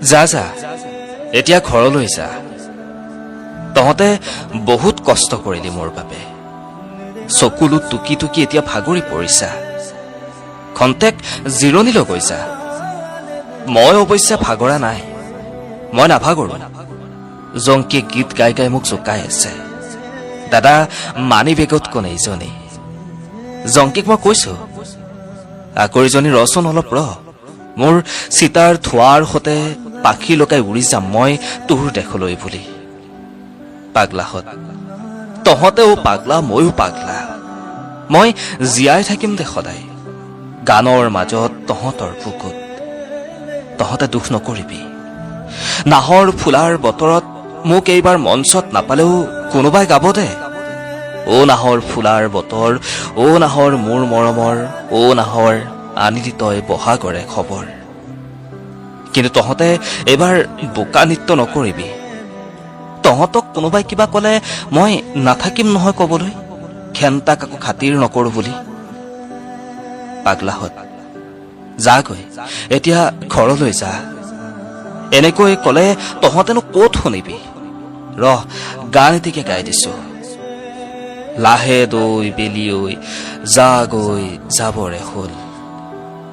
যা যা এতিয়া ঘৰলৈ যা তহঁতে বহুত কষ্ট কৰিলি মোৰ বাবে চকুলো টুকি টুকি এতিয়া ভাগৰি পৰিছা খন্তেক জিৰণি লৈ গৈছা মই অৱশ্যে ভাগৰা নাই মই নাভাগৰো জংকীয়ে গীত গাই গাই মোক জোকাই আছে দাদা মানি বেগত কোন এইজনী জংকীক মই কৈছো আকৰিজনী ৰচোন অলপ মোৰ চিতাৰ ধোৱাৰ সতে পাখি লগাই উৰি যাম মই তোৰ দেশলৈ বুলি পাগলাহত তহঁতেও পাগলা ময়ো পাগলা মই জীয়াই থাকিম দে সদায় গানৰ মাজত তহঁতৰ বুকুত তহঁতে দুখ নকৰিবি নাহৰ ফুলাৰ বতৰত মোক এইবাৰ মঞ্চত নাপালেও কোনোবাই গাব দে অ নাহৰ ফুলাৰ বতৰ অ নাহৰ মোৰ মৰমৰ অ নাহৰ আনিলি তই বহাগৰে খবৰ কিন্তু তহঁতে এইবাৰ বোকা নৃত্য নকৰিবি তহঁতক কোনোবাই কিবা কলে মই নাথাকিম নহয় কবলৈ খেন্তা কাকো খাতিৰ নকৰো বুলি পাগলাহত যাগৈ এতিয়া ঘৰলৈ যা এনেকৈ কলে তহঁতেনো ক'ত শুনিবি ৰহ গান এটিকে গাই দিছো লাহে দৈ বেলি ঐ যা গৈ যাবৰে হ'ল